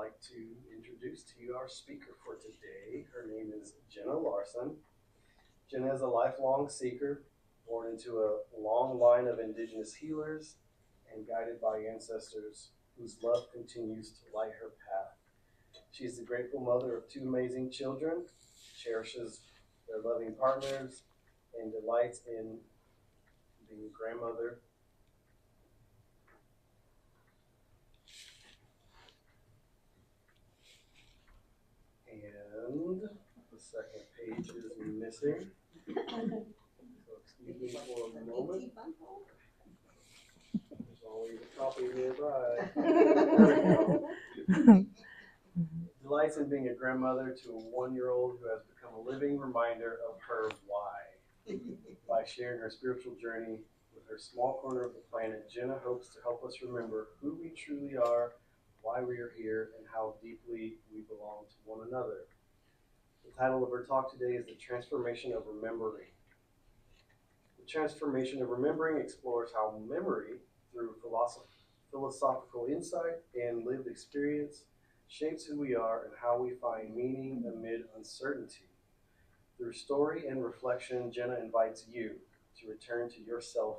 like to introduce to you our speaker for today. Her name is Jenna Larson. Jenna is a lifelong seeker, born into a long line of indigenous healers and guided by ancestors whose love continues to light her path. She is the grateful mother of two amazing children, cherishes their loving partners, and delights in being a grandmother. And the second page is missing. So excuse me for a moment. There's always a copy nearby. There we go. Delights in being a grandmother to a 1-year-old who has become a living reminder of her why. By sharing her spiritual journey with her small corner of the planet, Jenna hopes to help us remember who we truly are, why we are here, and how deeply we belong to one another. The title of her talk today is The Transformation of Remembering. The Transformation of Remembering explores how memory, through philosophical insight and lived experience, shapes who we are and how we find meaning amid uncertainty. Through story and reflection, Jenna invites you to return to yourself,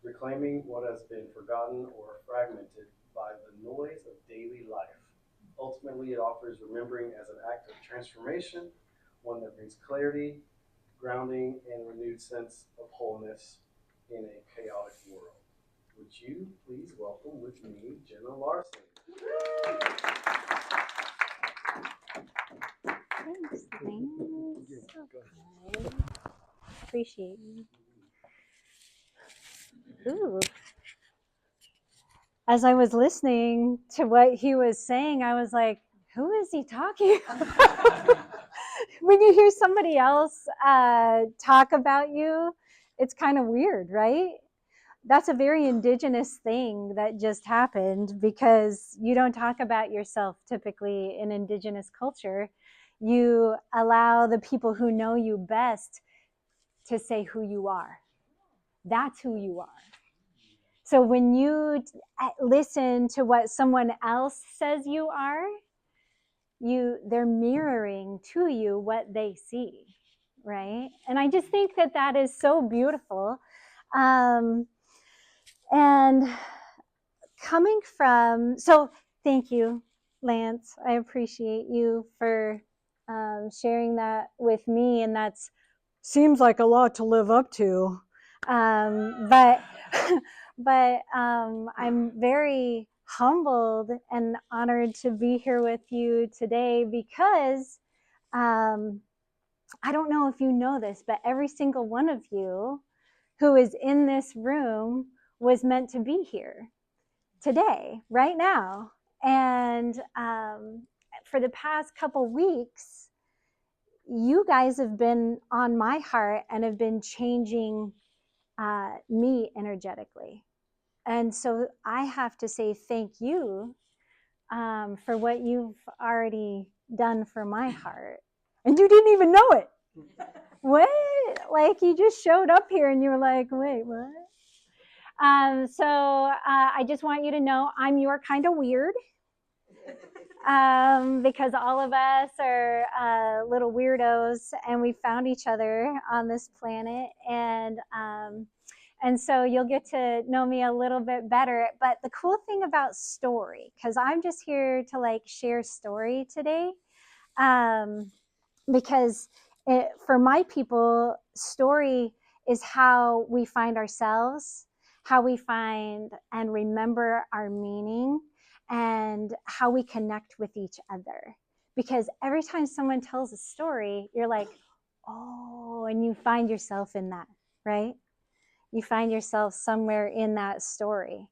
reclaiming what has been forgotten or fragmented by the noise of daily life. Ultimately, it offers remembering as an act of transformation, one that brings clarity, grounding, and renewed sense of wholeness in a chaotic world. Would you please welcome with me, Jenna Larson? Thanks, Lance. Okay. Appreciate you. Ooh. As I was listening to what he was saying, I was like, who is he talking about? When you hear somebody else talk about you, it's kind of weird, right? That's a very indigenous thing that just happened, because you don't talk about yourself typically in indigenous culture. You allow the people who know you best to say who you are. That's who you are. So when you listen to what someone else says you are, they're mirroring to you what they see, right? And I just think that that is so beautiful. And coming from, so thank you, Lance. I appreciate you for sharing that with me, and that's seems like a lot to live up to. But I'm very humbled and honored to be here with you today, because I don't know if you know this, but every single one of you who is in this room was meant to be here today, right now. And for the past couple weeks, you guys have been on my heart and have been changing me energetically. And so I have to say thank you for what you've already done for my heart. And you didn't even know it. What? Like, you just showed up here and you were like, wait, what? So I just want you to know I'm your kind of weird. Because all of us are little weirdos, and we found each other on this planet, and so you'll get to know me a little bit better. But the cool thing about story, because I'm just here to like share story today, because for my people, story is how we find ourselves, how we find and remember our meaning, and how we connect with each other. Because every time someone tells a story, you're like, oh, and you find yourself in that, right? You find yourself somewhere in that story.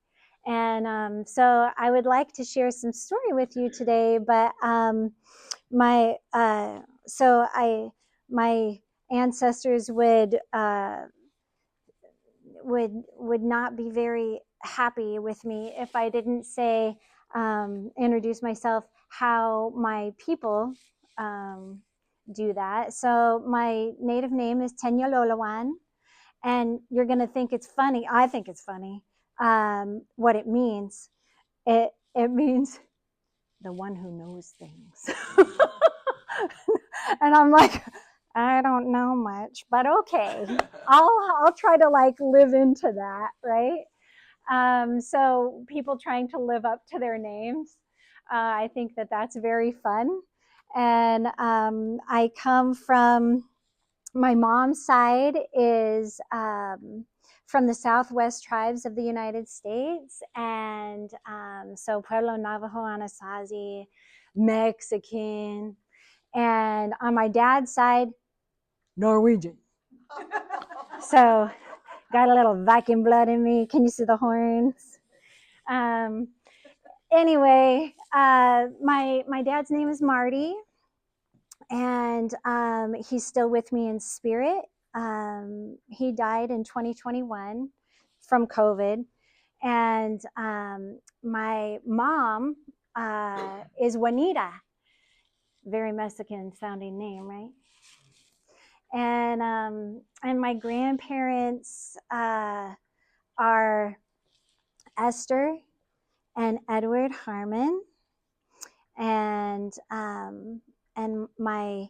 And so I would like to share some story with you today, but my ancestors would not be very happy with me if I didn't say, introduce myself how my people do that. So my native name is Tenya Lolawan, and you're going to think it's funny. I think it's funny what it means. It means the one who knows things. And I'm like, I don't know much, but okay, I'll try to like live into that, right? So people trying to live up to their names, I think that that's very fun. And I come from, my mom's side is from the Southwest tribes of the United States, and so Pueblo Navajo, Anasazi, Mexican, and on my dad's side, Norwegian. So got a little Viking blood in me. Can you see the horns? Anyway, my dad's name is Marty, and he's still with me in spirit. He died in 2021 from COVID, and my mom is Juanita. Very Mexican sounding name, right? And my grandparents are Esther and Edward Harmon, and my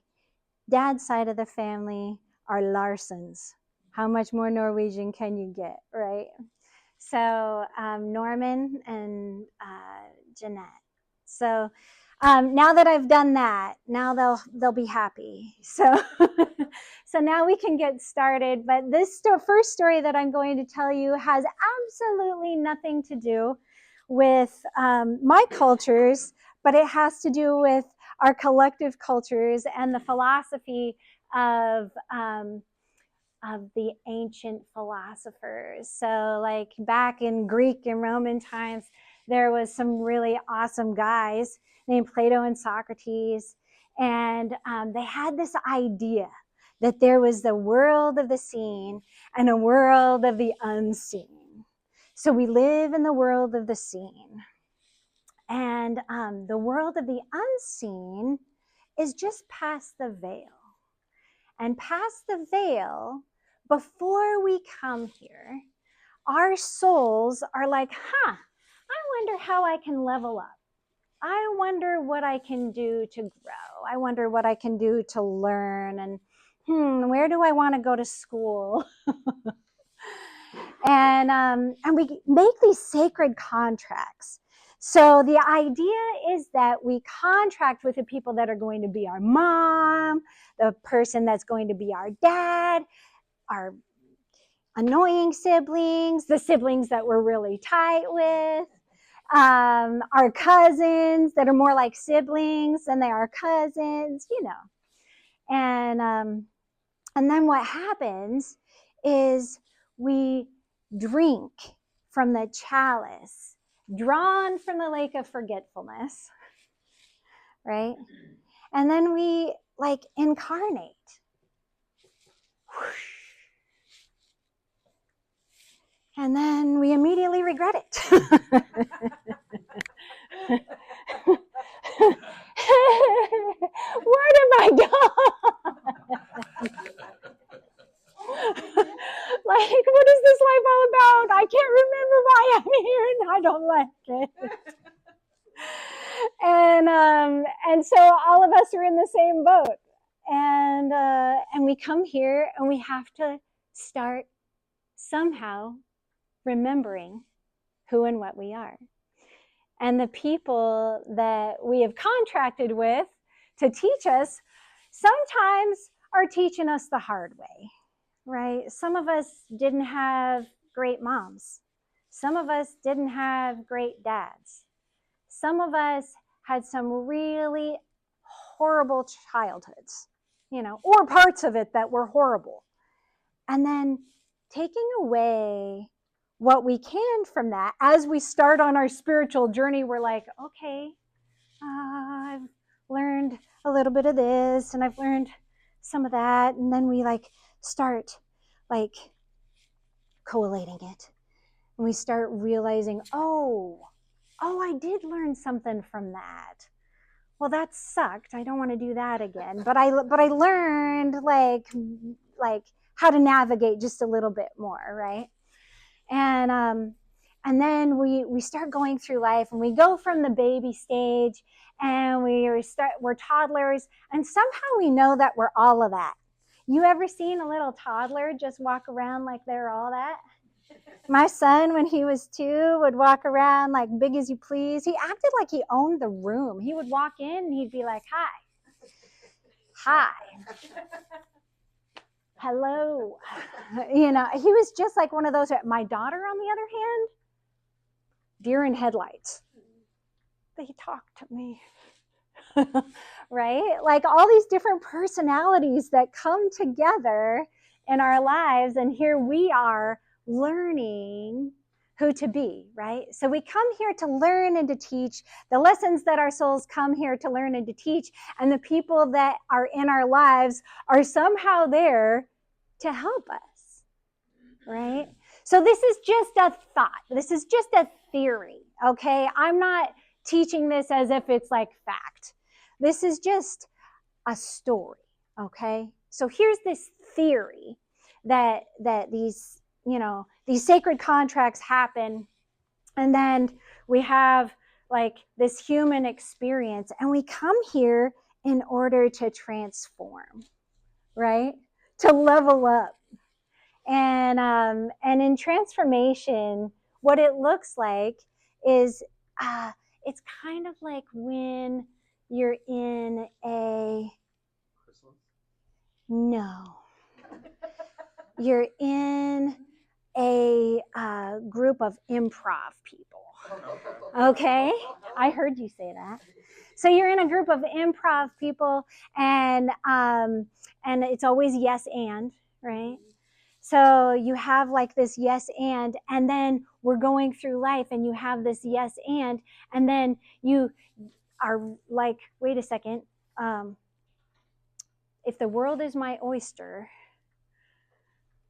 dad's side of the family are Larsons. How much more Norwegian can you get, right? So Norman and Jenna. So now that I've done that, now they'll be happy. So so now we can get started. But this first story that I'm going to tell you has absolutely nothing to do with my cultures, but it has to do with our collective cultures and the philosophy of the ancient philosophers. So like back in Greek and Roman times, there was some really awesome guys named Plato and Socrates. And they had this idea that there was the world of the seen and a world of the unseen. So we live in the world of the seen. And the world of the unseen is just past the veil. And past the veil, before we come here, our souls are like, I wonder how I can level up. I wonder what I can do to grow. I wonder what I can do to learn. And where do I want to go to school? And we make these sacred contracts. So the idea is that we contract with the people that are going to be our mom, the person that's going to be our dad, our annoying siblings, the siblings that we're really tight with, our cousins that are more like siblings than they are cousins, you know. And then what happens is we drink from the chalice drawn from the lake of forgetfulness, right? And then we like incarnate. And then we immediately regret it. Where did my dog? Like, what is this life all about? I can't remember why I'm here and I don't like it. And so all of us are in the same boat. And we come here and we have to start somehow remembering who and what we are. And the people that we have contracted with to teach us sometimes are teaching us the hard way, right? Some of us didn't have great moms. Some of us didn't have great dads. Some of us had some really horrible childhoods, you know, or parts of it that were horrible. And then taking away what we can from that, as we start on our spiritual journey, we're like, okay, I've learned a little bit of this and I've learned some of that. And then we like start like collating it. And we start realizing, oh, I did learn something from that. Well, that sucked. I don't want to do that again. But I learned like how to navigate just a little bit more, right? And And then we start going through life, and we go from the baby stage, and we're toddlers, and somehow we know that we're all of that. You ever seen a little toddler just walk around like they're all that? My son, when he was 2, would walk around like big as you please. He acted like he owned the room. He would walk in and he'd be like, hi, hello. You know, he was just like one of those. My daughter, on the other hand, deer in headlights. They talk to me. Right? Like all these different personalities that come together in our lives, and here we are learning who to be, right? So we come here to learn and to teach the lessons that our souls come here to learn and to teach, and the people that are in our lives are somehow there to help us, right? So this is just a thought. This is just a theory, okay? I'm not teaching this as if it's like fact. This is just a story, okay? So here's this theory that these, you know, these sacred contracts happen, and then we have like this human experience, and we come here in order to transform, right? To level up. And in transformation, what it looks like is it's kind of like when you're in a you're in a group of improv people. Okay, I heard you say that. So you're in a group of improv people, and it's always yes and, right? So you have like this yes and then we're going through life, and you have this yes and then you are like, wait a second, if the world is my oyster,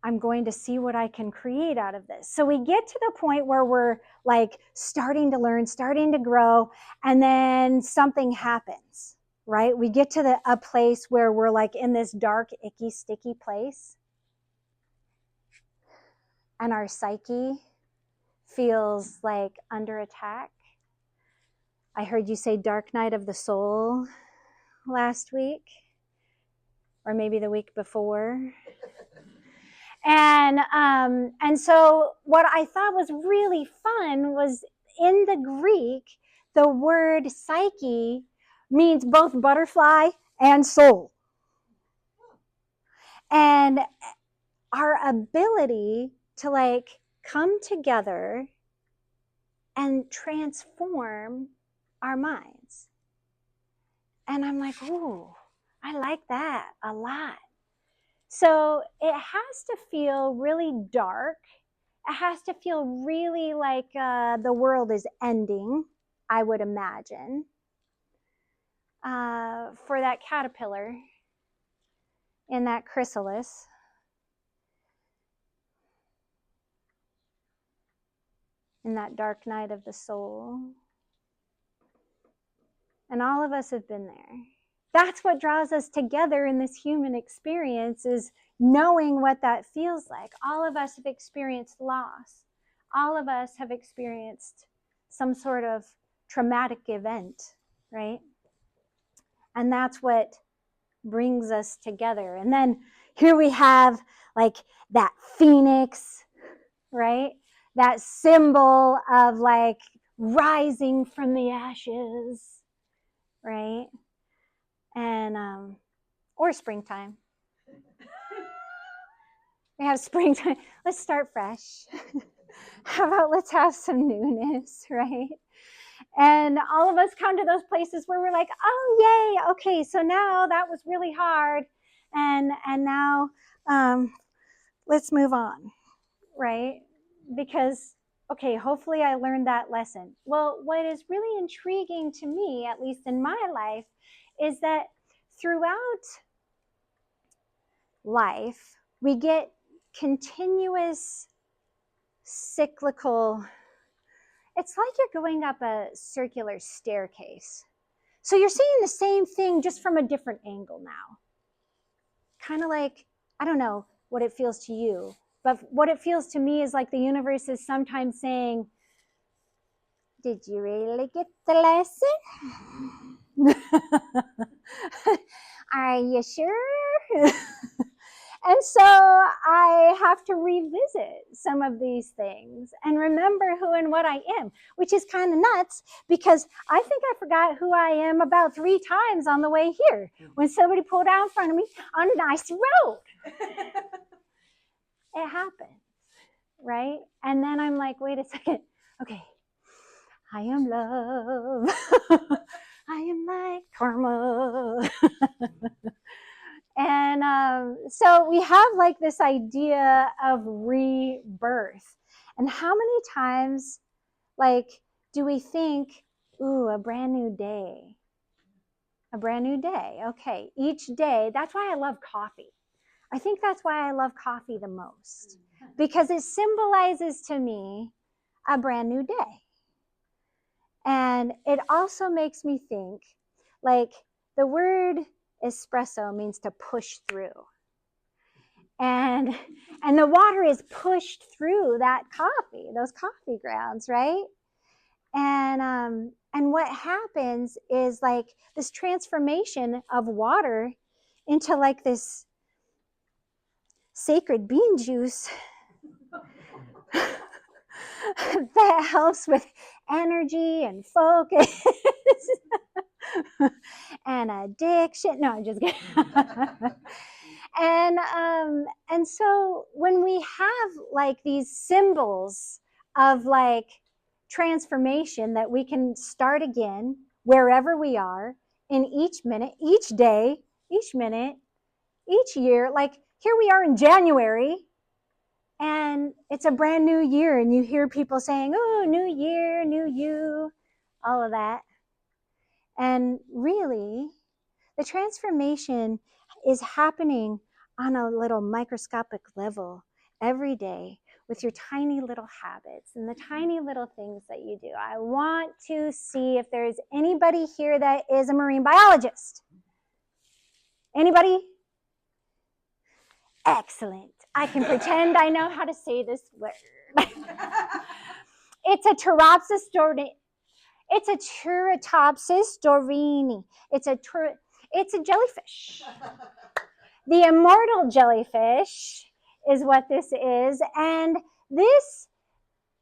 I'm going to see what I can create out of this. So we get to the point where we're like starting to learn, starting to grow, and then something happens, right? We get to a place where we're like in this dark, icky, sticky place, and our psyche feels like under attack. I heard you say dark night of the soul last week, or maybe the week before. And so what I thought was really fun was, in the Greek, the word psyche means both butterfly and soul. And our ability to like come together and transform our minds. And I'm like, ooh, I like that a lot. So it has to feel really dark. It has to feel really like the world is ending, I would imagine, for that caterpillar in that chrysalis. In that dark night of the soul. And all of us have been there. That's what draws us together in this human experience, is knowing what that feels like. All of us have experienced loss. All of us have experienced some sort of traumatic event, right? And that's what brings us together. And then here we have like that phoenix, right? That symbol of like rising from the ashes, right? And or springtime. We have springtime. Let's start fresh. How about let's have some newness, right? And all of us come to those places where we're like, oh yay, okay, so now that was really hard, and now let's move on, right? Because okay, hopefully I learned that lesson. Well, what is really intriguing to me, at least in my life, is that throughout life, we get continuous cyclical, it's like you're going up a circular staircase. So you're seeing the same thing just from a different angle now. Kind of like, I don't know what it feels to you, but what it feels to me is like the universe is sometimes saying, Did you really get the lesson? Are you sure? And so I have to revisit some of these things and remember who and what I am, which is kind of nuts because I think I forgot who I am about 3 times on the way here when somebody pulled out in front of me on a nice road. It happens, right? And then I'm like, wait a second. Okay. I am love. I am like karma. And so we have like this idea of rebirth. And how many times, like, do we think, ooh, a brand new day? A brand new day. Okay. Each day. That's why I love coffee. I think that's why I love coffee the most, because it symbolizes to me a brand new day. And it also makes me think, like, the word espresso means to push through. And the water is pushed through that coffee, those coffee grounds, right? And what happens is like this transformation of water into like this sacred bean juice that helps with energy and focus and addiction. No, I'm just kidding. And so when we have like these symbols of like transformation that we can start again wherever we are in each minute, each day, each minute, each year, like here we are in January and it's a brand new year and you hear people saying, oh, new year, new you, all of that. And really, the transformation is happening on a little microscopic level every day with your tiny little habits and the tiny little things that you do. I want to see if there's anybody here that is a marine biologist. Anybody? Excellent. I can pretend I know how to say this word. It's a Turopsis dorini. It's a Turopsis dorini. It's a jellyfish. The immortal jellyfish is what this is. And this,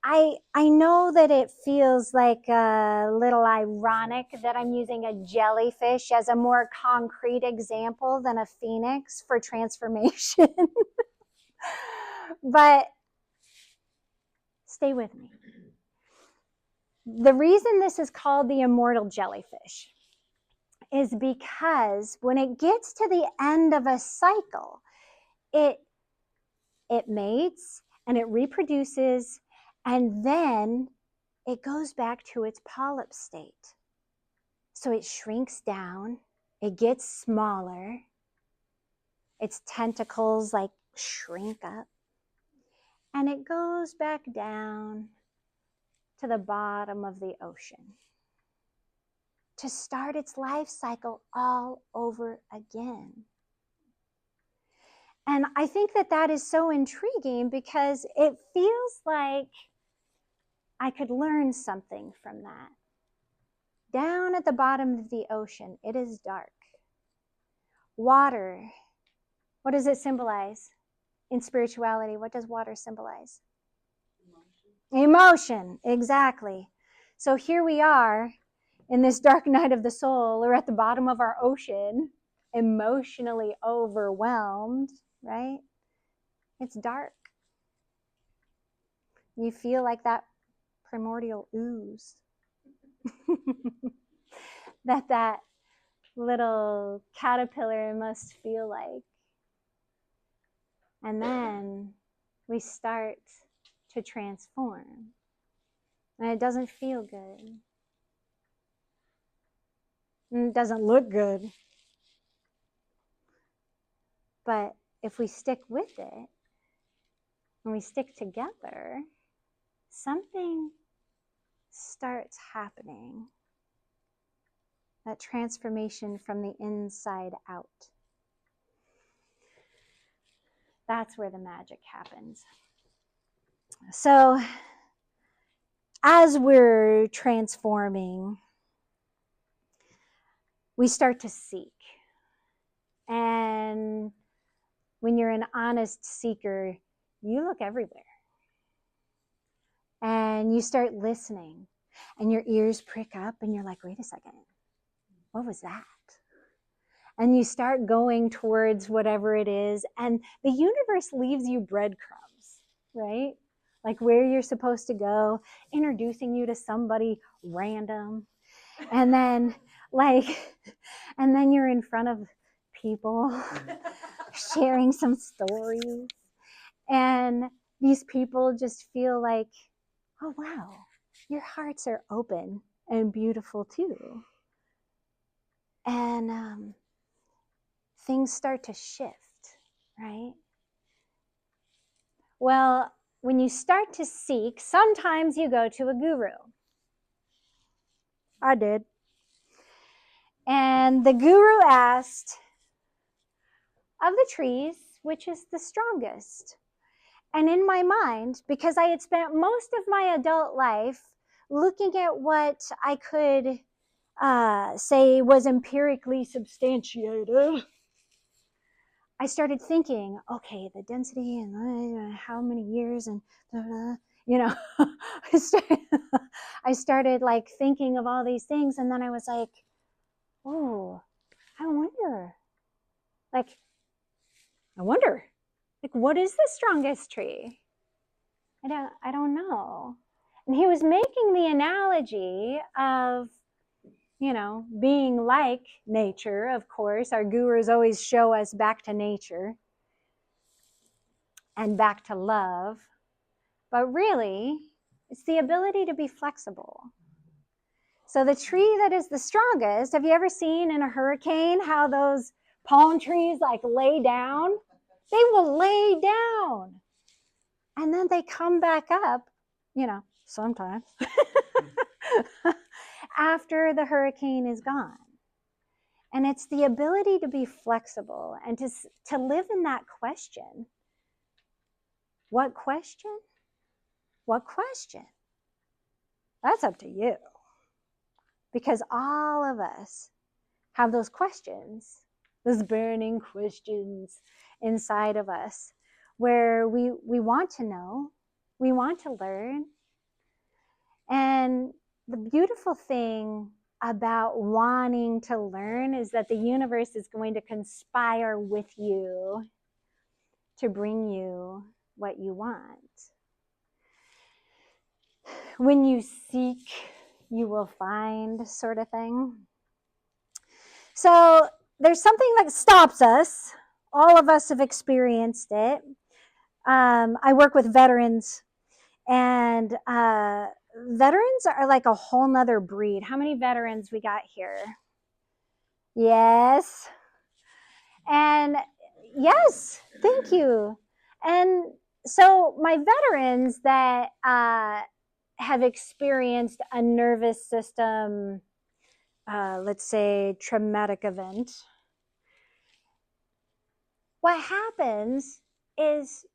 I know that it feels like a little ironic that I'm using a jellyfish as a more concrete example than a phoenix for transformation. But stay with me. The reason this is called the immortal jellyfish is because when it gets to the end of a cycle, it mates and it reproduces, and then it goes back to its polyp state. So it shrinks down, it gets smaller, its tentacles like shrink up, and it goes back down to the bottom of the ocean to start its life cycle all over again. And I think that that is so intriguing because it feels like I could learn something from that. Down at the bottom of the ocean, it is dark. Water, what does it symbolize in spirituality? What does water symbolize? Emotion, exactly. So here we are in this dark night of the soul, or at the bottom of our ocean, emotionally overwhelmed, right? It's dark. You feel like that primordial ooze that little caterpillar must feel like. And then we start to transform. And it doesn't feel good. And it doesn't look good. But if we stick with it, and we stick together, something starts happening. That transformation from the inside out. That's where the magic happens. So as we're transforming, we start to seek. And when you're an honest seeker, you look everywhere. And you start listening, and your ears prick up, and you're like, wait a second, what was that? And you start going towards whatever it is, and the universe leaves you breadcrumbs, right? Like where you're supposed to go, introducing you to somebody random. And then and then you're in front of people sharing some stories. And these people just feel like, oh, wow, your hearts are open and beautiful too. And things start to shift, right? Well, when you start to seek, sometimes you go to a guru. I did. And the guru asked, of the trees, which is the strongest? And in my mind, because I had spent most of my adult life looking at what I could say was empirically substantiated, I started thinking, okay, the density and how many years and, you know, I started like thinking of all these things. And then I was like, oh, I wonder, like, what is the strongest tree? I don't know. And he was making the analogy of, you know, being like nature, of course. Our gurus always show us back to nature and back to love. But really, it's the ability to be flexible. So the tree that is the strongest, have you ever seen in a hurricane how those palm trees like lay down? They will lay down. And then they come back up, you know, sometimes after the hurricane is gone. And it's the ability to be flexible and to live in that question. What question? What question? That's up to you. Because all of us have those questions, those burning questions inside of us where we want to know, we want to learn. And the beautiful thing about wanting to learn is that the universe is going to conspire with you to bring you what you want. When you seek, you will find, sort of thing. So there's something that stops us. All of us have experienced it. I work with veterans, and veterans are like a whole nother breed. How many veterans we got here? Yes. And yes, thank you. And so my veterans that have experienced a nervous system, let's say traumatic event, what happens is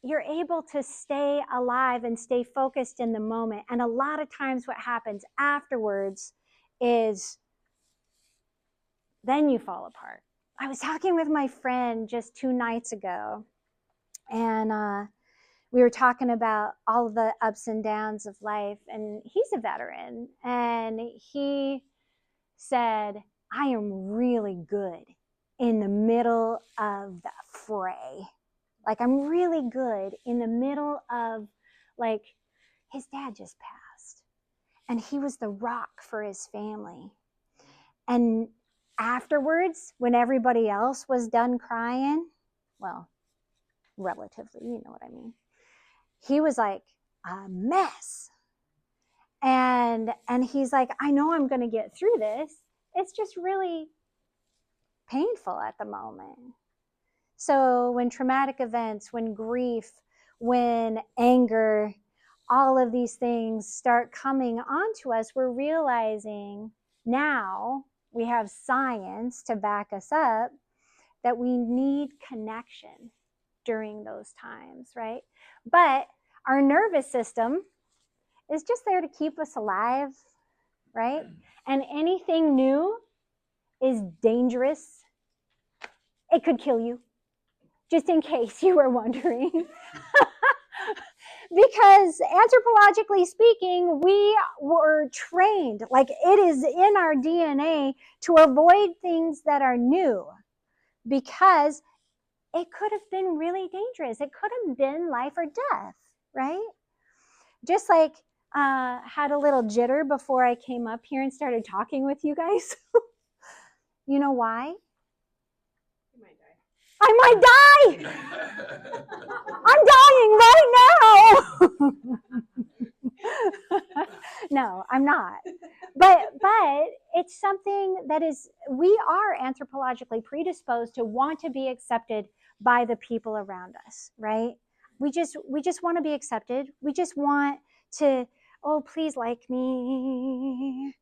you're able to stay alive and stay focused in the moment. And a lot of times what happens afterwards is then you fall apart. I was talking with my friend just 2 nights ago, and we were talking about all the ups and downs of life. And he's a veteran, and he said, I am really good in the middle of the fray. Like, I'm really good in the middle of, like, his dad just passed, and he was the rock for his family. And afterwards, when everybody else was done crying, well, relatively, you know what I mean, he was like a mess. And he's like, I know I'm going to get through this. It's just really painful at the moment. So when traumatic events, when grief, when anger, all of these things start coming onto us, we're realizing now we have science to back us up that we need connection during those times, right? But our nervous system is just there to keep us alive, right? And anything new is dangerous. It could kill you, just in case you were wondering. Because anthropologically speaking, we were trained, like it is in our DNA to avoid things that are new, because it could have been really dangerous. It could have been life or death, right? Just like had a little jitter before I came up here and started talking with you guys. You know why? You might die. I might die. I'm dying right now. No, I'm not. But it's something that is, we are anthropologically predisposed to want to be accepted by the people around us, right? We just want to be accepted. We just want to, oh, please like me.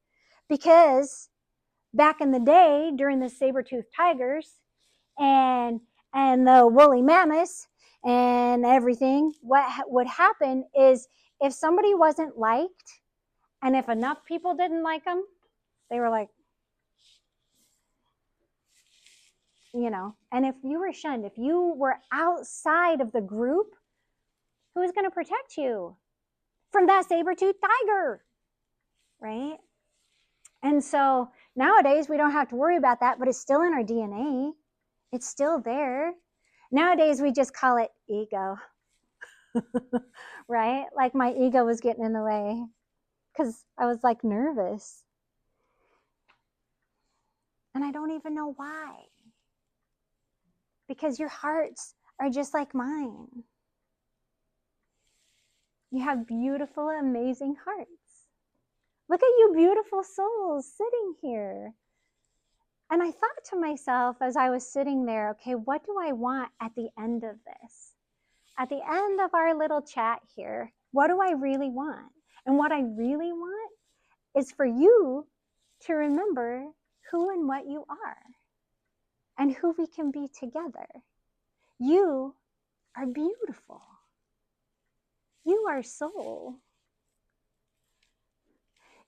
Because back in the day, during the saber-toothed tigers and the woolly mammoths and everything, what would happen is if somebody wasn't liked, and if enough people didn't like them, they were like, and if you were shunned, if you were outside of the group, who was going to protect you from that saber-toothed tiger, right? And so nowadays we don't have to worry about that, but it's still in our DNA. It's still there. Nowadays we just call it ego, right? Like my ego was getting in the way because I was like nervous. And I don't even know why. Because your hearts are just like mine. You have beautiful, amazing hearts. Look at you beautiful souls sitting here. And I thought to myself as I was sitting there, okay, what do I want at the end of this? At the end of our little chat here, what do I really want? And what I really want is for you to remember who and what you are and who we can be together. You are beautiful. You are soul.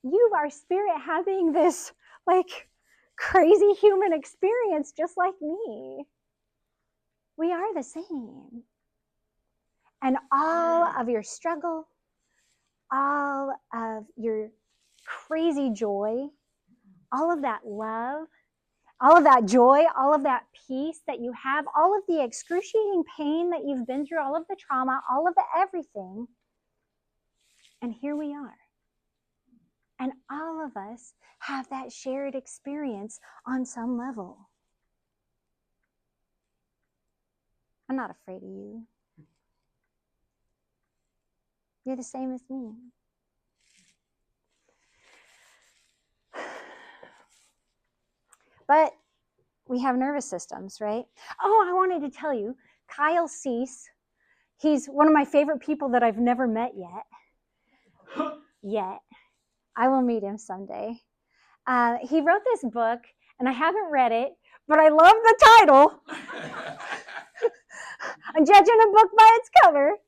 You are spirit having this like crazy human experience just like me. We are the same. And all of your struggle, all of your crazy joy, all of that love, all of that joy, all of that peace that you have, all of the excruciating pain that you've been through, all of the trauma, all of the everything. And here we are. And all of us have that shared experience on some level. I'm not afraid of you. You're the same as me. But we have nervous systems, right? Oh, I wanted to tell you, Kyle Cease, he's one of my favorite people that I've never met yet. I will meet him someday. He wrote this book, and I haven't read it, but I love the title. I'm judging a book by its cover.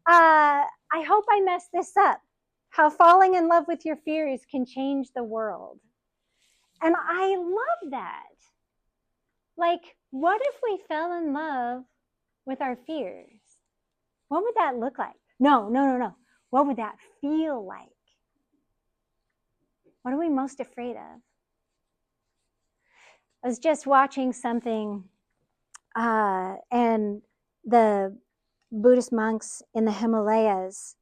I hope I messed this up. How falling in love with your fears can change the world. And I love that. Like, what if we fell in love with our fears? What would that look like? No. What would that feel like? What are we most afraid of? I was just watching something, and the Buddhist monks in the Himalayas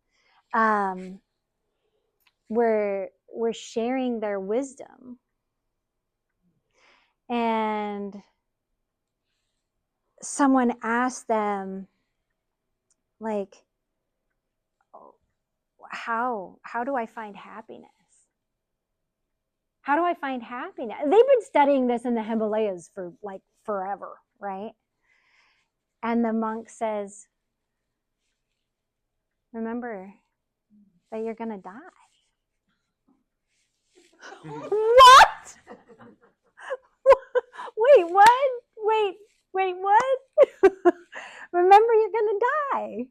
were sharing their wisdom. And someone asked them, like, how do I find happiness? How do I find happiness? They've been studying this in the Himalayas for like forever, right? And the monk says, remember that you're going to die. What? Wait, what? Wait, what? Remember you're going to die.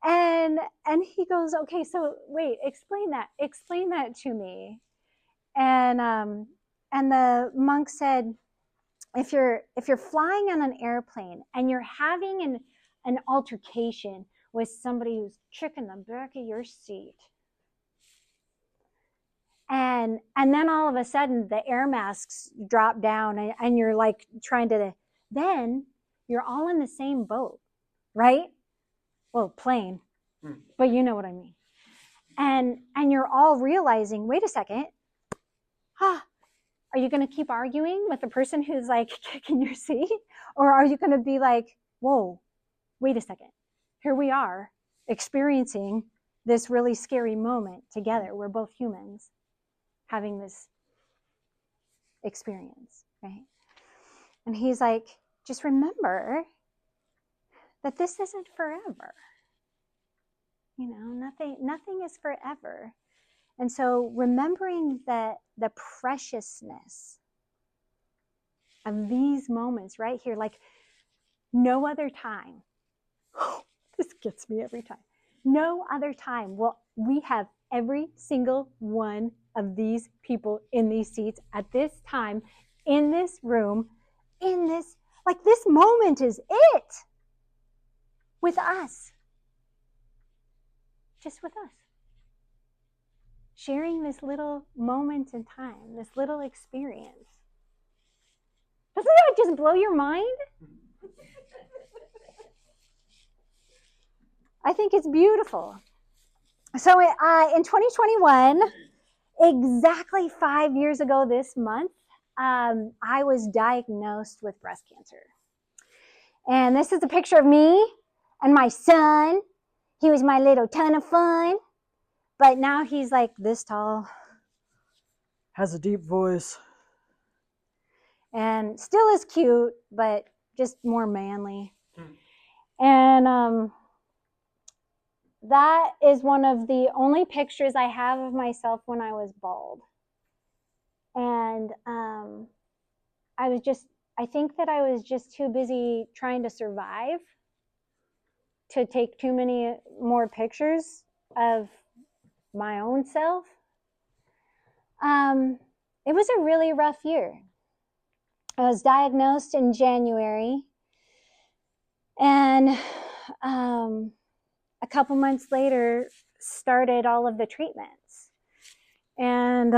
And he goes, okay, so wait, explain that to me. And the monk said, if you're flying on an airplane and you're having an altercation with somebody who's kicking the back of your seat, and then all of a sudden the air masks drop down and you're like trying to, then you're all in the same boat, right? Well, plane, but you know what I mean. And you're all realizing, wait a second, are you going to keep arguing with the person who's like kicking your seat? Or are you going to be like, whoa, wait a second, here we are experiencing this really scary moment together. We're both humans having this experience, right? And he's like, just remember that this isn't forever. You know, nothing is forever. And so remembering that the preciousness of these moments right here, like no other time. This gets me every time. No other time will we have every single one of these people in these seats at this time, in this room, in this, like this moment is it with us. Just with us. Sharing this little moment in time, this little experience. Doesn't that just blow your mind? I think it's beautiful. So in 2021, exactly 5 years ago this month, I was diagnosed with breast cancer. And this is a picture of me and my son. He was my little ton of fun, but now he's like this tall, has a deep voice, and still is cute, but just more manly. And that is one of the only pictures I have of myself when I was bald. And I think that I was just too busy trying to survive to take too many more pictures of my own self. It was a really rough year. I was diagnosed in January, and a couple months later started all of the treatments. And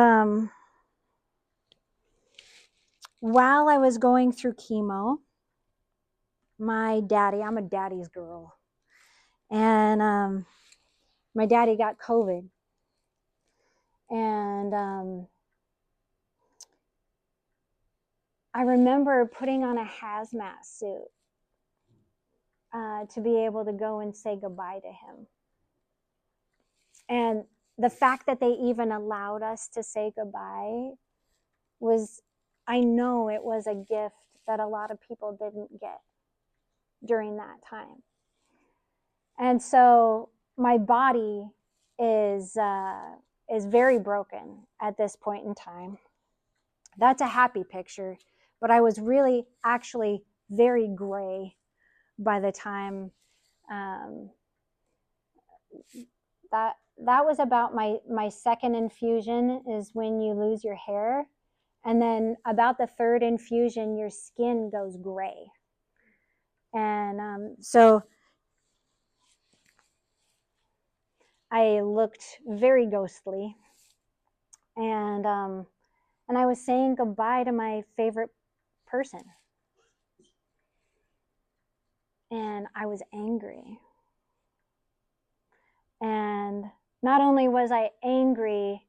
while I was going through chemo, my daddy, I'm a daddy's girl, and my daddy got COVID. And I remember putting on a hazmat suit to be able to go and say goodbye to him. And the fact that they even allowed us to say goodbye was, I know it was a gift that a lot of people didn't get during that time. And so my body is very broken at this point in time. That's a happy picture, but I was really actually very gray by the time that was about my second infusion, is when you lose your hair. And then about the third infusion, your skin goes gray. And so I looked very ghostly. And I was saying goodbye to my favorite person. And I was angry. And not only was I angry,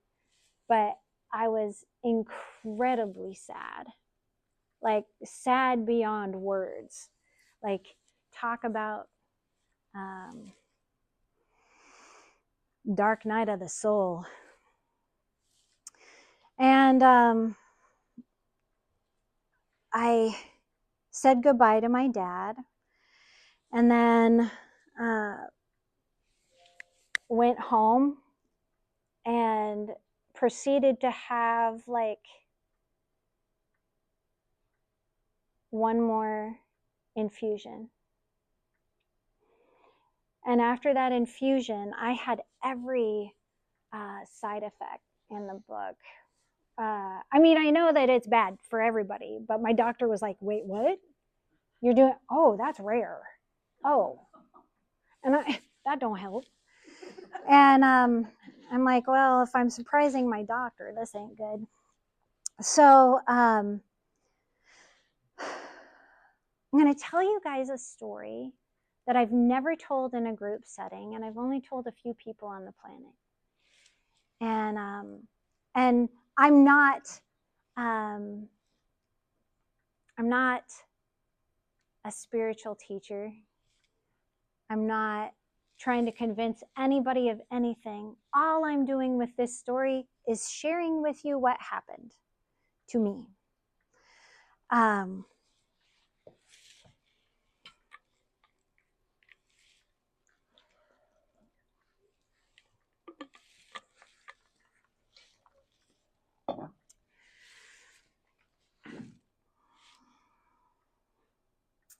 but I was incredibly sad. Like sad beyond words. Like talk about dark night of the soul. And I said goodbye to my dad, and then went home and proceeded to have like one more infusion. And after that infusion, I had every side effect in the book. I mean, I know that it's bad for everybody, but my doctor was like, wait, what? You're doing, oh, that's rare. Oh. And that don't help. And I'm like, well, if I'm surprising my doctor, this ain't good. So I'm going to tell you guys a story that I've never told in a group setting, and I've only told a few people on the planet. And I'm not a spiritual teacher. I'm not trying to convince anybody of anything. All I'm doing with this story is sharing with you what happened to me.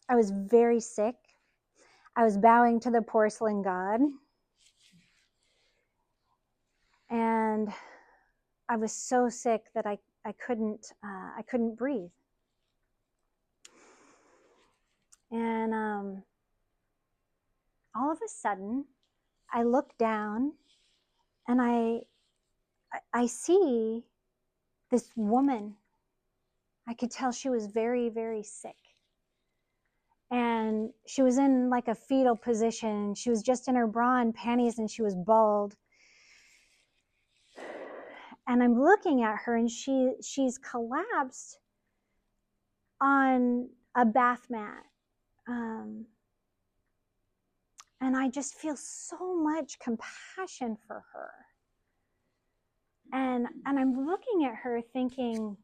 I was very sick. I was bowing to the porcelain god. And I was so sick that I couldn't breathe. And all of a sudden, I look down and I see this woman. I could tell she was very, very sick. And she was in like a fetal position. She was just in her bra and panties, and she was bald. And I'm looking at her, and she's collapsed on a bath mat. And I just feel so much compassion for her. And I'm looking at her thinking,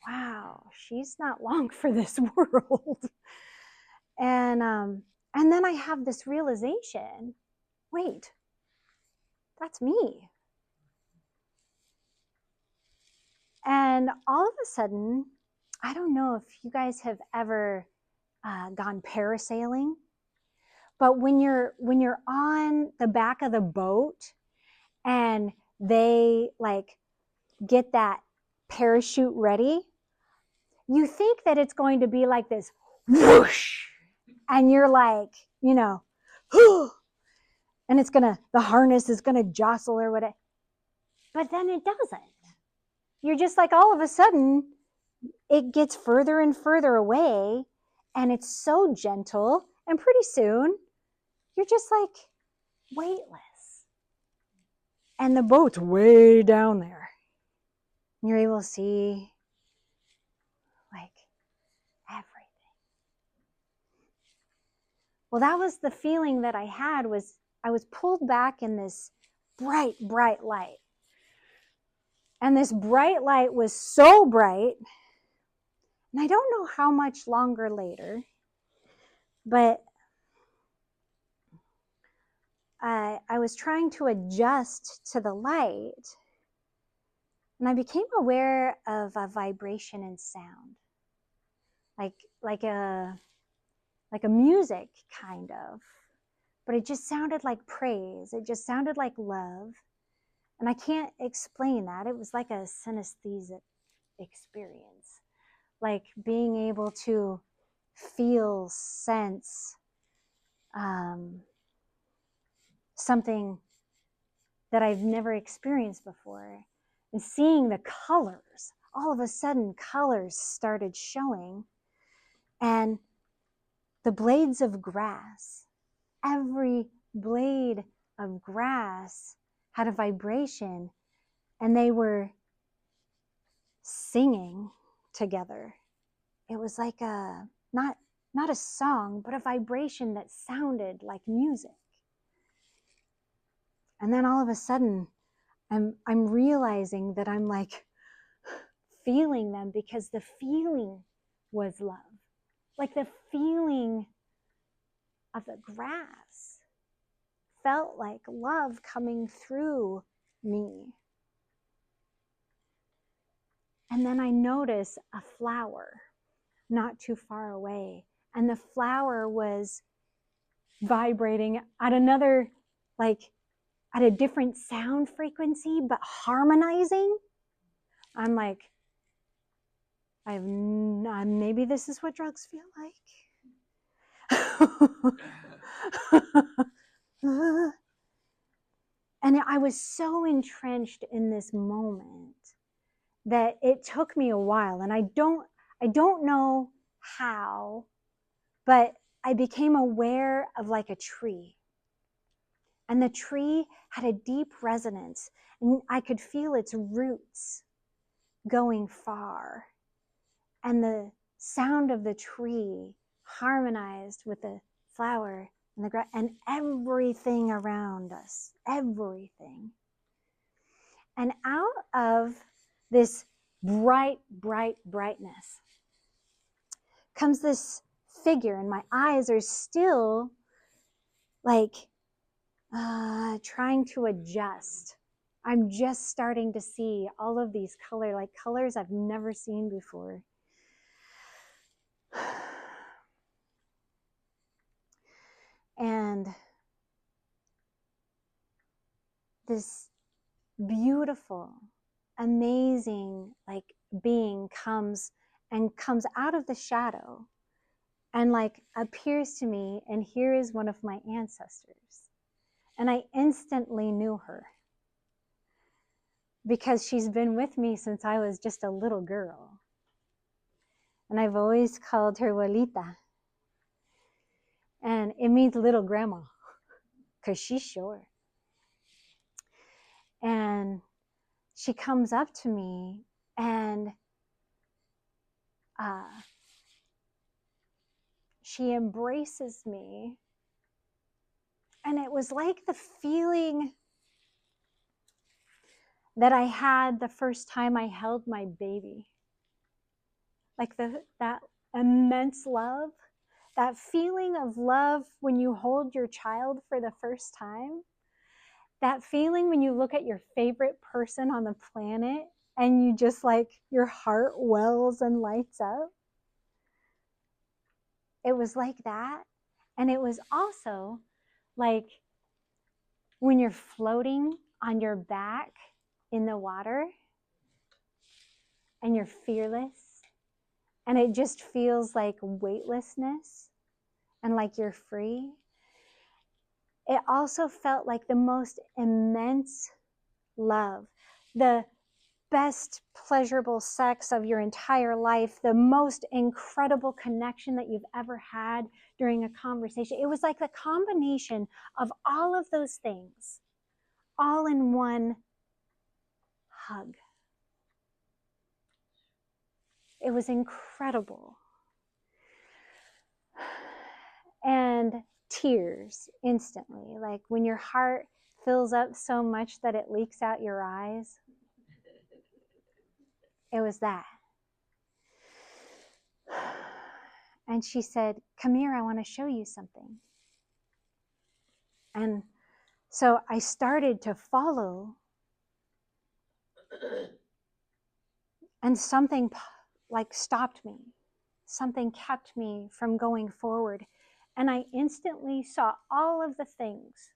wow, she's not long for this world. And then I have this realization, wait, that's me. And all of a sudden, I don't know if you guys have ever gone parasailing, but when you're on the back of the boat and they like get that parachute ready, you think that it's going to be like this whoosh, and you're like, you know, and the harness is gonna jostle or whatever. But then it doesn't. You're just like, all of a sudden, it gets further and further away, and it's so gentle, and pretty soon, you're just like weightless. And the boat's way down there. You're able to see like everything. Well, that was the feeling that I had, was I was pulled back in this bright, bright light. And this bright light was so bright, and I don't know how much longer later, but I was trying to adjust to the light, and I became aware of a vibration and sound, like a music kind of, but it just sounded like praise. It just sounded like love, and I can't explain that. It was like a synesthetic experience, like being able to feel, sense something that I've never experienced before. And seeing the colors, all of a sudden colors started showing, and the blades of grass, every blade of grass had a vibration, and they were singing together. It was like not a song, but a vibration that sounded like music. And then all of a sudden, I'm realizing that I'm like feeling them, because the feeling was love. Like the feeling of the grass felt like love coming through me. And then I noticed a flower not too far away, and the flower was vibrating at another like at a different sound frequency, but harmonizing. I'm like, maybe this is what drugs feel like. And I was so entrenched in this moment that it took me a while, and I don't know how, but I became aware of like a tree. And the tree had a deep resonance, and I could feel its roots going far. And the sound of the tree harmonized with the flower and the grass and everything around us, everything. And out of this brightness comes this figure, and my eyes are still like trying to adjust. I'm just starting to see all of these colors I've never seen before. And this beautiful, amazing like being comes out of the shadow and like appears to me, and here is one of my ancestors. And I instantly knew her because she's been with me since I was just a little girl. And I've always called her Abuelita. And it means little grandma because she's short. And she comes up to me and she embraces me. And it was like the feeling that I had the first time I held my baby. Like that immense love, that feeling of love when you hold your child for the first time, that feeling when you look at your favorite person on the planet and you just like, your heart wells and lights up. It was like that. And it was also like when you're floating on your back in the water and you're fearless and it just feels like weightlessness and like you're free. It also felt like the most immense love, the best pleasurable sex of your entire life, the most incredible connection that you've ever had during a conversation. It was like the combination of all of those things, all in one hug. It was incredible. And tears instantly, like when your heart fills up so much that it leaks out your eyes. It was that. And she said, "Come here, I want to show you something." And so I started to follow, and something like stopped me. Something kept me from going forward. And I instantly saw all of the things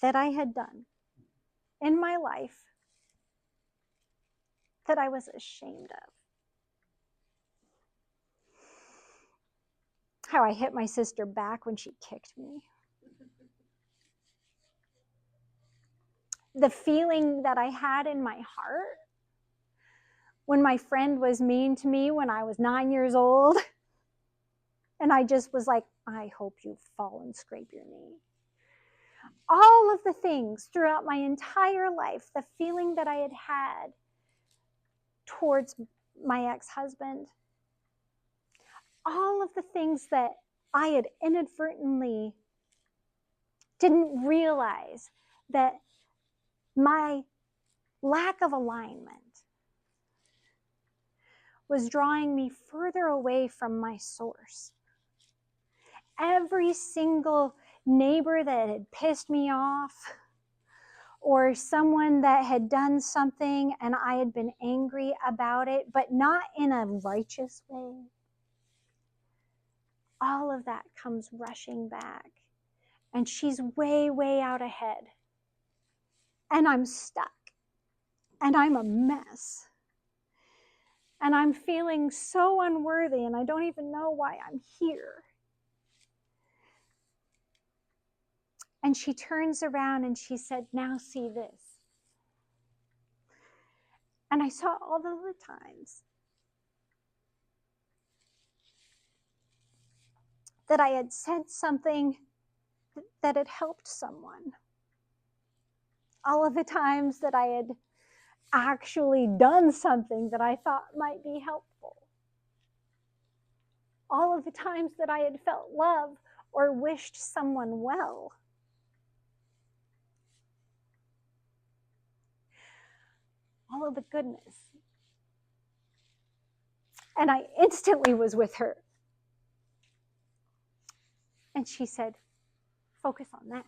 that I had done in my life that I was ashamed of. How I hit my sister back when she kicked me. The feeling that I had in my heart when my friend was mean to me when I was 9 years old. And I just was like, I hope you fall and scrape your knee. All of the things throughout my entire life, the feeling that I had had towards my ex-husband, all of the things that I had inadvertently didn't realize, that my lack of alignment was drawing me further away from my source. Every single neighbor that had pissed me off, or someone that had done something and I had been angry about it, but not in a righteous way, all of that comes rushing back. and she's way, way out ahead. And I'm stuck. And I'm a mess. And I'm feeling so unworthy, and I don't even know why I'm here. And she turns around and she said, now see this. And I saw all the times that I had said something that had helped someone. All of the times that I had actually done something that I thought might be helpful. All of the times that I had felt love or wished someone well. All of the goodness. And I instantly was with her. And she said, focus on that.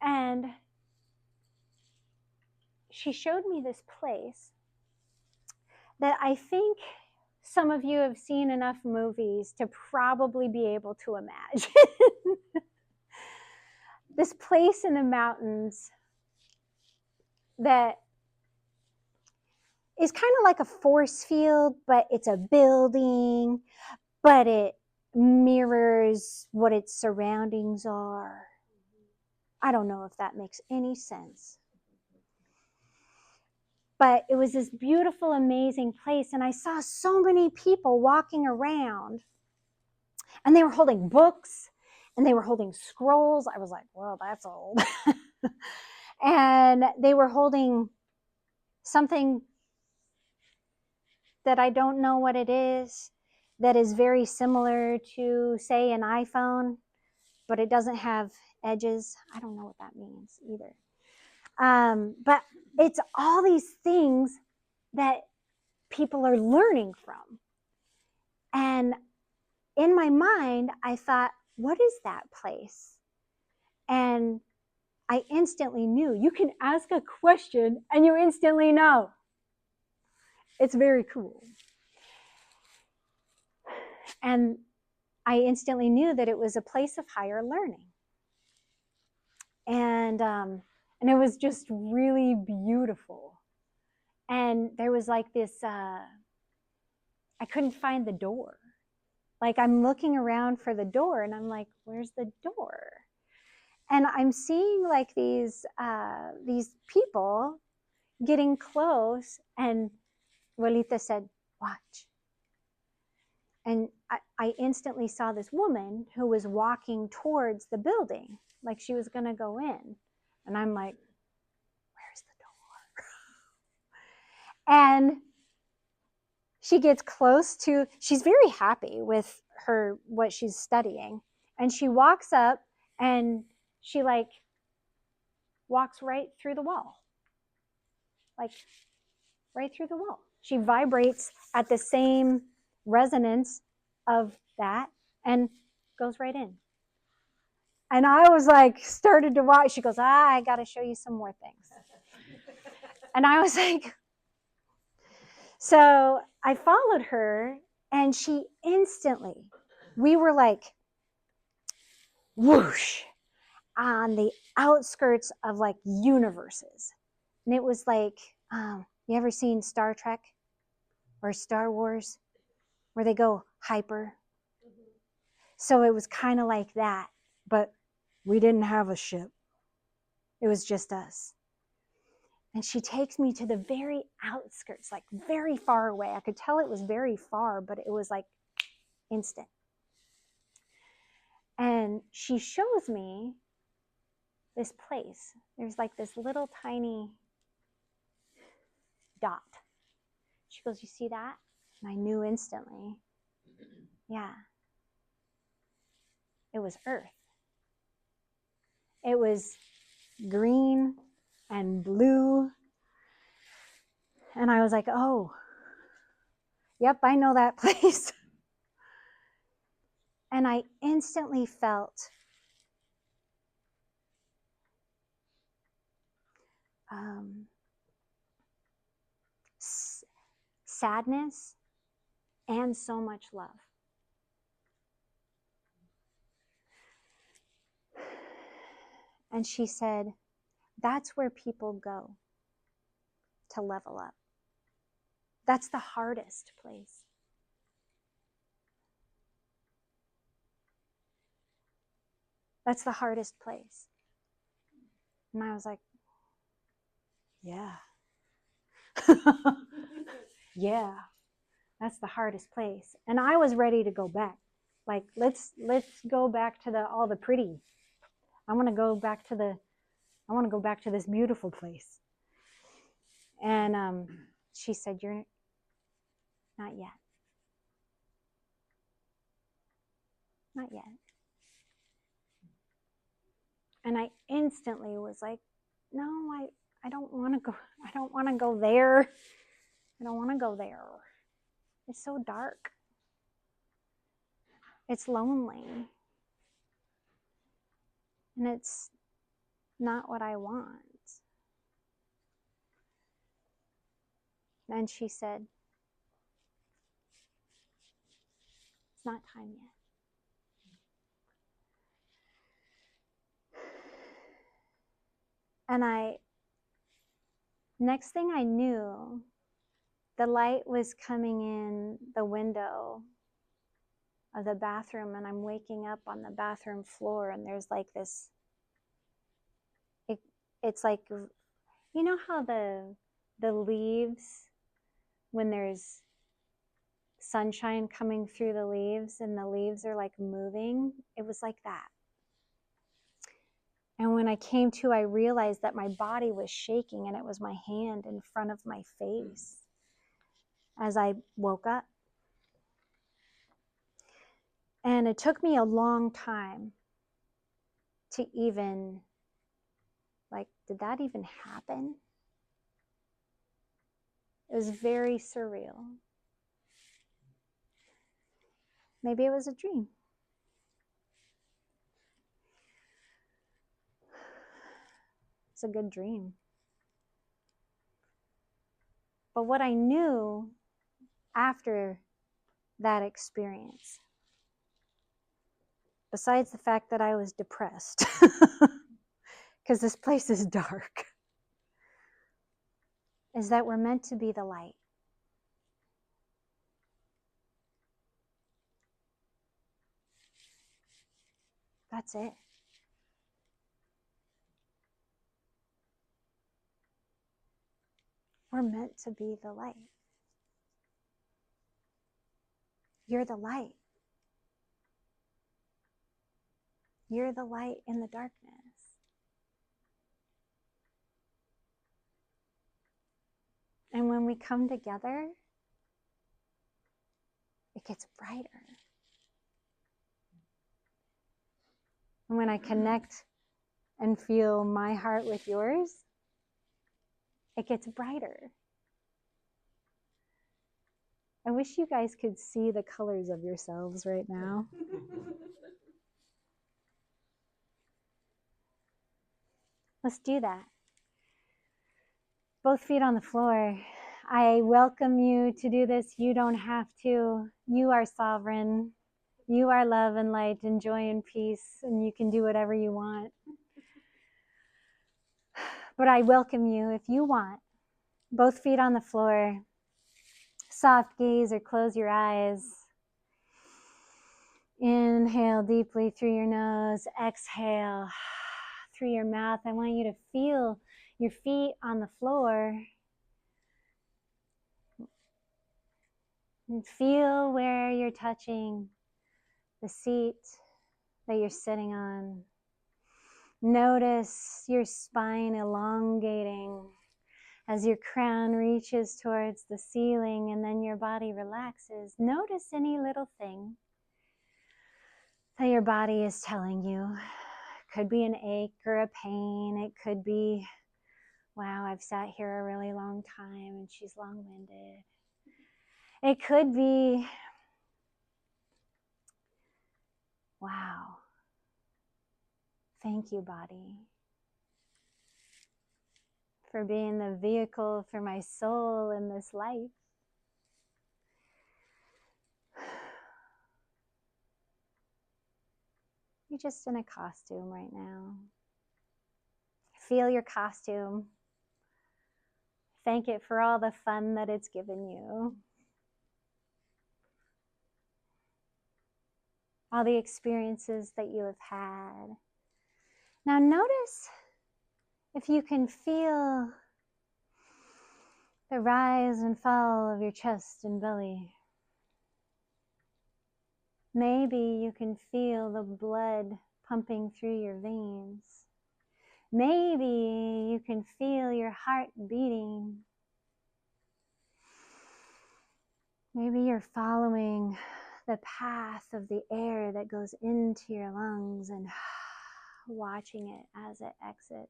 And she showed me this place that I think some of you have seen enough movies to probably be able to imagine. This place in the mountains that is kind of like a force field, but it's a building, but it mirrors what its surroundings are. I don't know if that makes any sense. But it was this beautiful, amazing place, and I saw so many people walking around, and they were holding books, and they were holding scrolls. I was like, well, that's old. And they were holding something that I don't know what it is, that is very similar to, say, an iPhone, but it doesn't have edges. I don't know what that means either. But it's all these things that people are learning from. And in my mind, I thought, what is that place? And I instantly knew. You can ask a question and you instantly know. It's very cool. And I instantly knew that it was a place of higher learning. And it was just really beautiful. And there was like this, I couldn't find the door. Like I'm looking around for the door and I'm like, where's the door? And I'm seeing like these people getting close, and Abuelita said, watch. And I instantly saw this woman who was walking towards the building, like she was gonna go in. And I'm like, where's the door? And she gets close to, she's very happy with what she's studying. And she walks up and she like walks right through the wall. Like right through the wall. She vibrates at the same resonance of that and goes right in. And I was like, started to watch. She goes, I got to show you some more things. And I was like, so I followed her, and she instantly, we were like, whoosh, on the outskirts of like universes. And it was like, you ever seen Star Trek or Star Wars where they go hyper? So it was kind of like that, but we didn't have a ship. It was just us. And she takes me to the very outskirts, like very far away. I could tell it was very far, but it was like instant. And she shows me this place. There's like this little tiny dot. She goes, you see that? And I knew instantly. Yeah. It was Earth. It was green and blue. And I was like, oh, yep, I know that place. And I instantly felt sadness and so much love. And she said, that's where people go to level up. That's the hardest place. That's the hardest place. And I was like, yeah. Yeah, that's the hardest place. And I was ready to go back. Like, let's go back to all the pretty. I want to go back to this beautiful place. And she said, you're not yet. Not yet. And I instantly was like, no, I don't want to go. I don't want to go there. I don't want to go there. It's so dark. It's lonely. And it's not what I want. And she said, it's not time yet. And next thing I knew, the light was coming in the window of the bathroom, and I'm waking up on the bathroom floor, and there's like this, it's like, you know how the leaves, when there's sunshine coming through the leaves and the leaves are like moving? It was like that. And when I came to, I realized that my body was shaking, and it was my hand in front of my face as I woke up. And it took me a long time to even, like, did that even happen? It was very surreal. Maybe it was a dream. It's a good dream. But what I knew after that experience, besides the fact that I was depressed, because this place is dark, is that we're meant to be the light. That's it. We're meant to be the light. You're the light. You're the light in the darkness. And when we come together, it gets brighter. And when I connect and feel my heart with yours, it gets brighter. I wish you guys could see the colors of yourselves right now. Let's do that. Both feet on the floor. I welcome you to do this. You don't have to. You are sovereign. You are love and light and joy and peace, and you can do whatever you want. But I welcome you if you want. Both feet on the floor. Soft gaze or close your eyes. Inhale deeply through your nose. Exhale through your mouth. I want you to feel your feet on the floor. And feel where you're touching the seat that you're sitting on. Notice your spine elongating as your crown reaches towards the ceiling, and then your body relaxes. Notice any little thing that your body is telling you. It could be an ache or a pain. It could be, wow, I've sat here a really long time and she's long-winded. It could be, wow, thank you, body, for being the vehicle for my soul in this life. You're just in a costume right now. Feel your costume. Thank it for all the fun that it's given you. All the experiences that you have had. Now notice if you can feel the rise and fall of your chest and belly. Maybe you can feel the blood pumping through your veins. Maybe you can feel your heart beating. Maybe you're following the path of the air that goes into your lungs and watching it as it exits.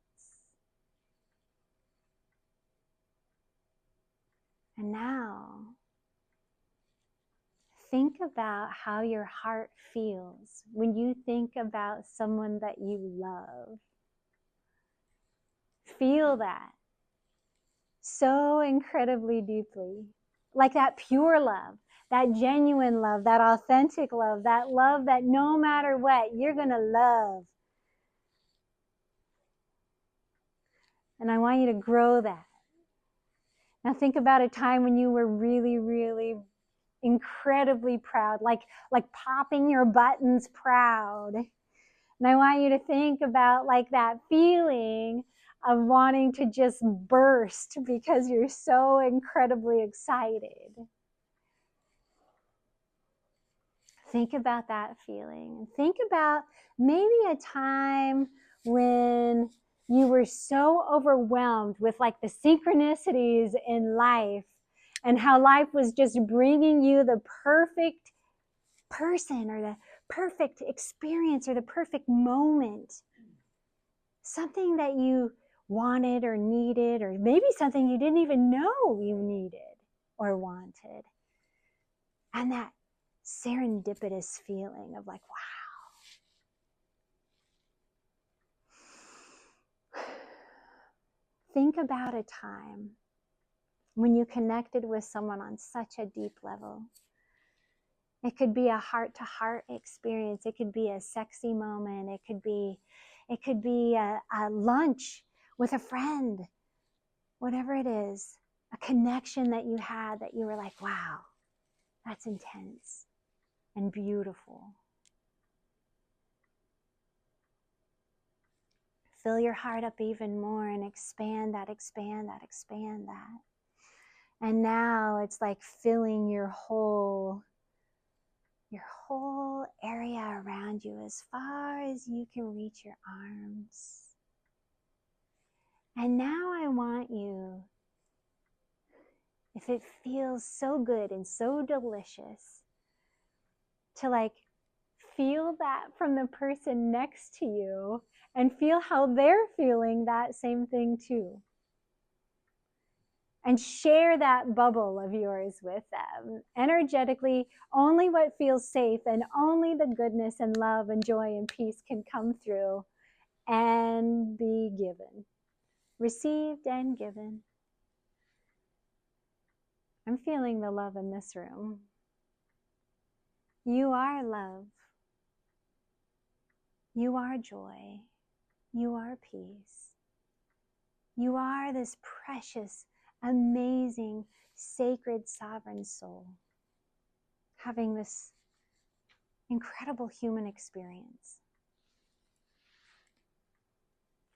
And now, think about how your heart feels when you think about someone that you love. Feel that so incredibly deeply. Like that pure love, that genuine love, that authentic love that no matter what, you're going to love. And I want you to grow that. Now think about a time when you were really, really incredibly proud, like popping your buttons proud. And I want you to think about like that feeling of wanting to just burst because you're so incredibly excited. Think about that feeling. Think about maybe a time when you were so overwhelmed with like the synchronicities in life and how life was just bringing you the perfect person or the perfect experience or the perfect moment. Something that you wanted or needed, or maybe something you didn't even know you needed or wanted. And that serendipitous feeling of like, wow. Think about a time when you connected with someone on such a deep level. It could be a heart-to-heart experience. It could be a sexy moment. It could be a lunch with a friend. Whatever it is, a connection that you had that you were like, wow, that's intense and beautiful. Fill your heart up even more and expand that. And now it's like filling your whole area around you as far as you can reach your arms. And now I want you, if it feels so good and so delicious, to like feel that from the person next to you and feel how they're feeling that same thing too. And share that bubble of yours with them. Energetically, only what feels safe and only the goodness and love and joy and peace can come through and be given. Received and given. I'm feeling the love in this room. You are love. You are joy. You are peace. You are this precious, amazing, sacred, sovereign soul, having this incredible human experience.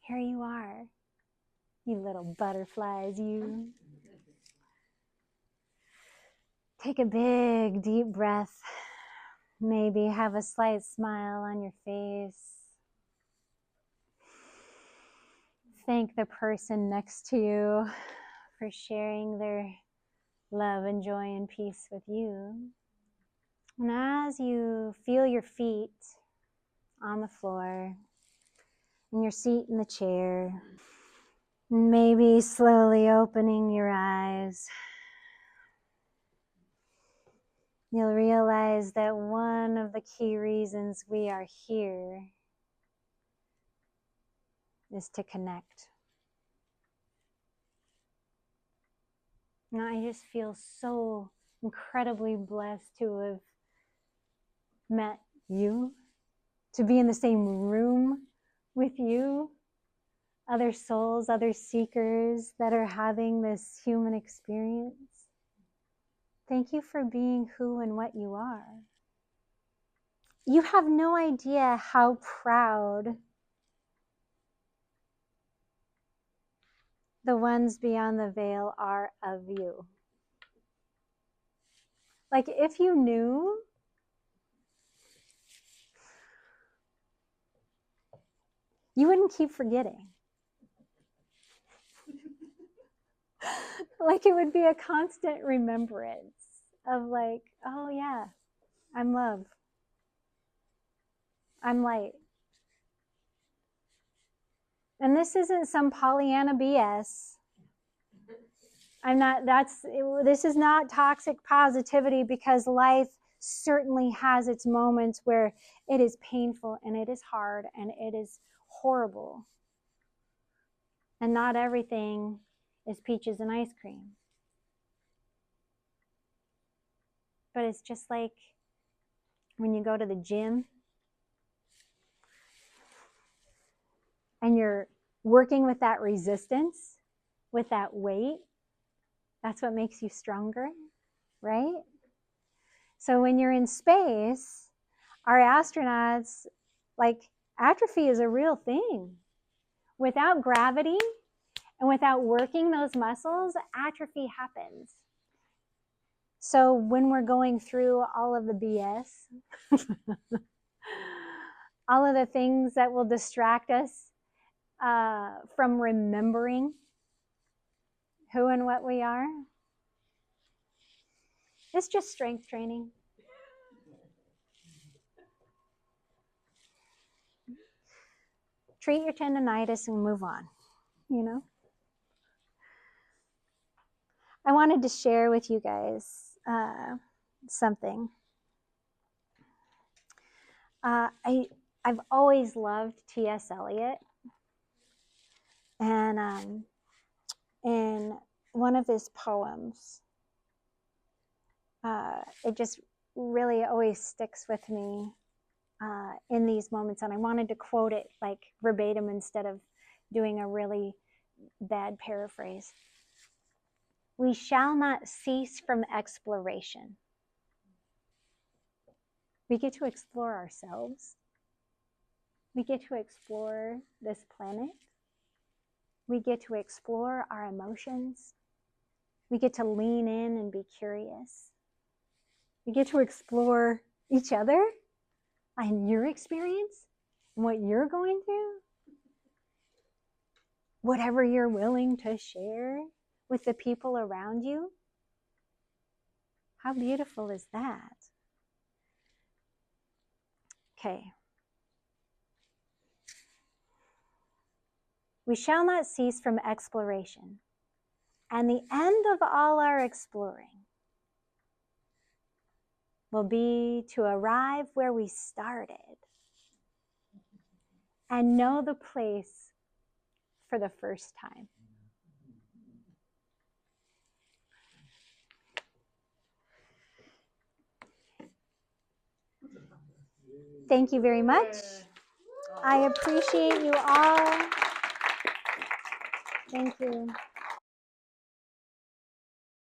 Here you are, you little butterflies, you. Take a big, deep breath. Maybe have a slight smile on your face. Thank the person next to you for sharing their love and joy and peace with you. And as you feel your feet on the floor, in your seat in the chair, maybe slowly opening your eyes, you'll realize that one of the key reasons we are here is to connect. And I just feel so incredibly blessed to have met you to be in the same room with you, other souls, other seekers that are having this human experience. Thank you for being who and what you are. You have no idea how proud the ones beyond the veil are of you. Like, if you knew, you wouldn't keep forgetting. Like, it would be a constant remembrance of like, oh yeah, I'm love. I'm light. And this isn't some Pollyanna BS. This is not toxic positivity, because life certainly has its moments where it is painful and it is hard and it is horrible. And not everything is peaches and ice cream. But it's just like when you go to the gym and you're working with that resistance, with that weight. That's what makes you stronger, right? So when you're in space, our astronauts, like, atrophy is a real thing. Without gravity and without working those muscles, atrophy happens. So when we're going through all of the BS, all of the things that will distract us from remembering who and what we are, it's just strength training. Treat your tendonitis and move on, you know? I wanted to share with you guys something. I've always loved T.S. Eliot. And in one of his poems, it just really always sticks with me in these moments. And I wanted to quote it like verbatim instead of doing a really bad paraphrase. We shall not cease from exploration. We get to explore ourselves. We get to explore this planet. We get to explore our emotions. We get to lean in and be curious. We get to explore each other and your experience and what you're going through. Whatever you're willing to share with the people around you. How beautiful is that? Okay. We shall not cease from exploration, and the end of all our exploring will be to arrive where we started and know the place for the first time. Thank you very much. I appreciate you all. Thank you.